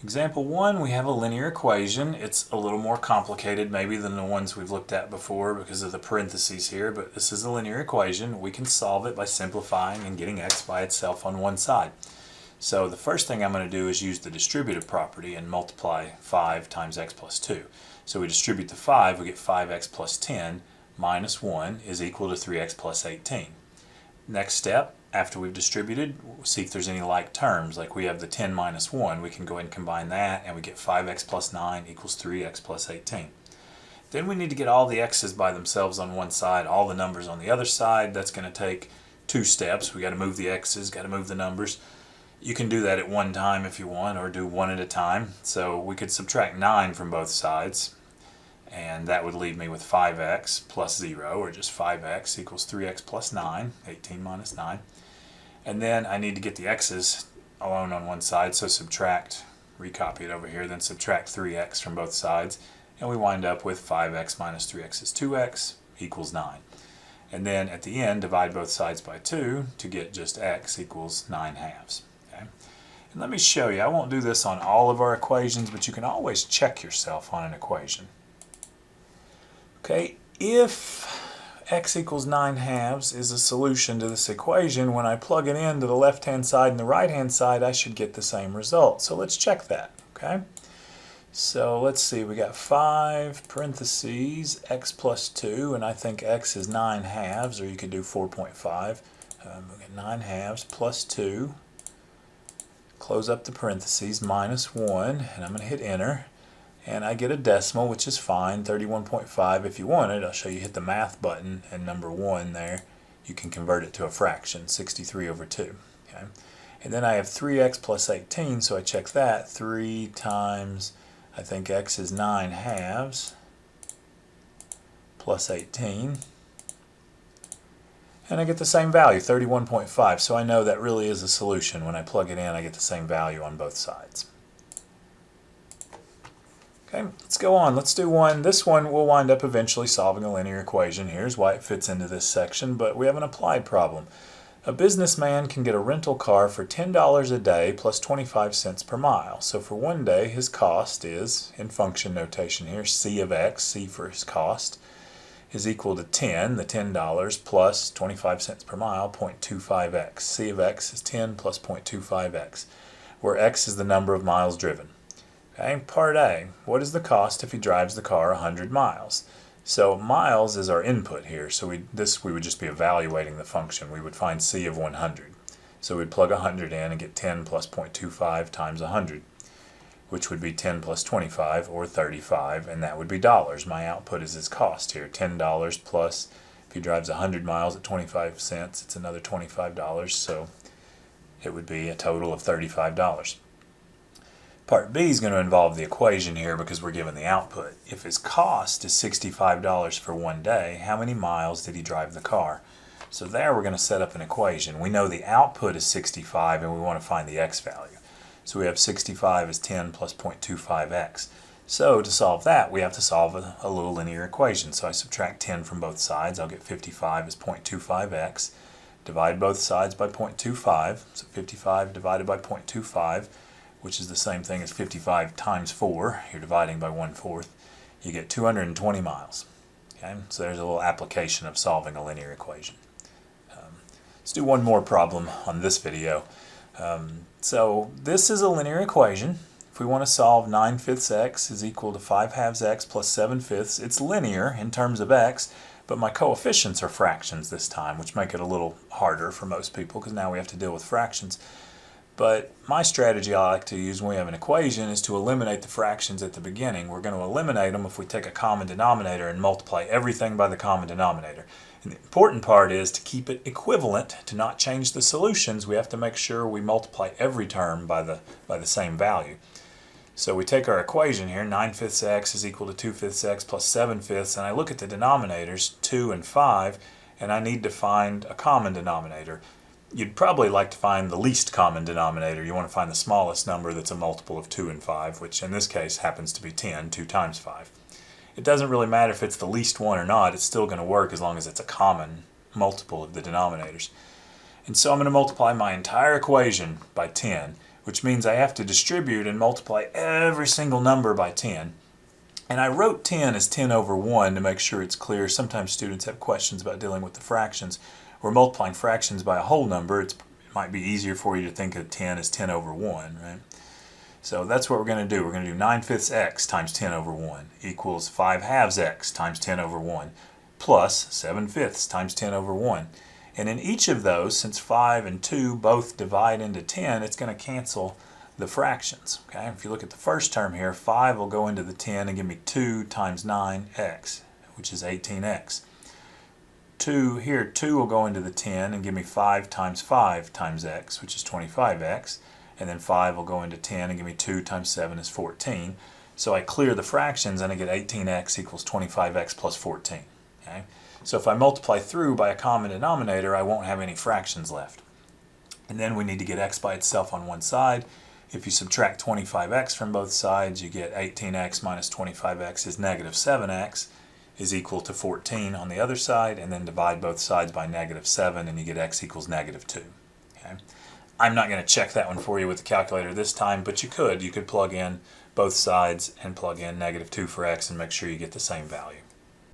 Example 1, we have a linear equation. It's a little more complicated maybe than the ones we've looked at before because of the parentheses here, but this is a linear equation. We can solve it by simplifying and getting x by itself on one side. So the first thing I'm going to do is use the distributive property and multiply 5 times x plus 2. So we distribute the 5, we get 5x plus 10 minus 1 is equal to 3x plus 18. Next step, after we've distributed, we'll see if there's any like terms. Like we have the 10 minus 1, we can go ahead and combine that and we get 5x plus 9 equals 3x plus 18. Then we need to get all the x's by themselves on one side, all the numbers on the other side. That's going to take 2 steps. We got to move the x's, got to move the numbers. You can do that at one time if you want, or do one at a time. So we could subtract 9 from both sides, and that would leave me with 5x plus 0, or just 5x equals 3x plus 9, 18 minus 9. And then I need to get the x's alone on one side, so subtract, recopy it over here, then subtract 3x from both sides, and we wind up with 5x minus 3x is 2x equals 9. And then at the end, divide both sides by 2 to get just x equals 9 halves. Okay? And let me show you, I won't do this on all of our equations, but you can always check yourself on an equation. Okay, if x equals 9 halves is a solution to this equation, when I plug it into the left-hand side and the right-hand side, I should get the same result. So let's check that, okay? So let's see, we got 5 parentheses x plus 2, and I think x is 9 halves, or you could do 4.5. We got 9 halves plus 2, close up the parentheses, minus 1, and I'm going to hit enter. And I get a decimal, which is fine, 31.5 if you want it. I'll show you, hit the math button, and number 1 there, you can convert it to a fraction, 63 over 2. Okay? And then I have 3x plus 18, so I check that. 3 times, I think x is 9 halves, plus 18. And I get the same value, 31.5. So I know that really is a solution. When I plug it in, I get the same value on both sides. Okay, let's go on. Let's do one. This one we'll wind up eventually solving a linear equation. Here's why it fits into this section, but we have an applied problem. A businessman can get a rental car for $10 a day plus 25 cents per mile. So for one day, his cost is, in function notation here, C of x, C for his cost, is equal to 10, the $10 plus 25 cents per mile, 0.25x. C of x is 10 plus 0.25x, where x is the number of miles driven. Okay, part A, what is the cost if he drives the car 100 miles? So miles is our input here, so we would just be evaluating the function. We would find C of 100. So we'd plug 100 in and get 10 plus 0.25 times 100, which would be 10 plus 25, or 35, and that would be dollars. My output is his cost here, $10 plus, if he drives 100 miles at 25 cents, it's another $25, so it would be a total of $35. Part B is going to involve the equation here because we're given the output. If his cost is $65 for one day, how many miles did he drive the car? So there we're going to set up an equation. We know the output is 65 and we want to find the x value. So we have 65 is 10 plus 0.25x. So to solve that, we have to solve a little linear equation. So I subtract 10 from both sides. I'll get 55 is 0.25x. Divide both sides by 0.25. So 55 divided by 0.25, which is the same thing as 55 times 4. You're dividing by 1/4. You get 220 miles. Okay? So there's a little application of solving a linear equation. Let's do one more problem on this video. So this is a linear equation. If we want to solve 9/5 x is equal to 5/2 x plus 7/5, it's linear in terms of x, but my coefficients are fractions this time, which make it a little harder for most people because now we have to deal with fractions. But my strategy I like to use when we have an equation is to eliminate the fractions at the beginning. We're going to eliminate them if we take a common denominator and multiply everything by the common denominator. And the important part is to keep it equivalent, to not change the solutions. We have to make sure we multiply every term by the same value. So we take our equation here, 9/5 x is equal to 2/5 x plus 7/5, and I look at the denominators, 2 and 5, and I need to find a common denominator. You'd probably like to find the least common denominator. You want to find the smallest number that's a multiple of 2 and 5, which in this case happens to be 10, 2 times 5. It doesn't really matter if it's the least one or not, it's still going to work as long as it's a common multiple of the denominators. And so I'm going to multiply my entire equation by 10, which means I have to distribute and multiply every single number by 10. And I wrote 10 as 10 over 1 to make sure it's clear. Sometimes students have questions about dealing with the fractions. We're multiplying fractions by a whole number. It might be easier for you to think of 10 as 10 over 1, right? So that's what we're going to do. We're going to do 9/5 x times 10 over 1 equals 5/2 x times 10 over 1 plus 7/5 times 10 over 1. And in each of those, since 5 and 2 both divide into 10, it's going to cancel the fractions. Okay? If you look at the first term here, 5 will go into the 10 and give me 2 times 9x, which is 18x. 2 will go into the 10 and give me 5 times 5 times x, which is 25x. And then 5 will go into 10 and give me 2 times 7 is 14. So I clear the fractions and I get 18x equals 25x plus 14. Okay? So if I multiply through by a common denominator, I won't have any fractions left. And then we need to get x by itself on one side. If you subtract 25x from both sides, you get 18x minus 25x is negative 7x is equal to 14 on the other side, and then divide both sides by negative 7 and you get x equals negative 2. Okay? I'm not going to check that one for you with the calculator this time, but you could. You could plug in both sides and plug in negative 2 for x and make sure you get the same value.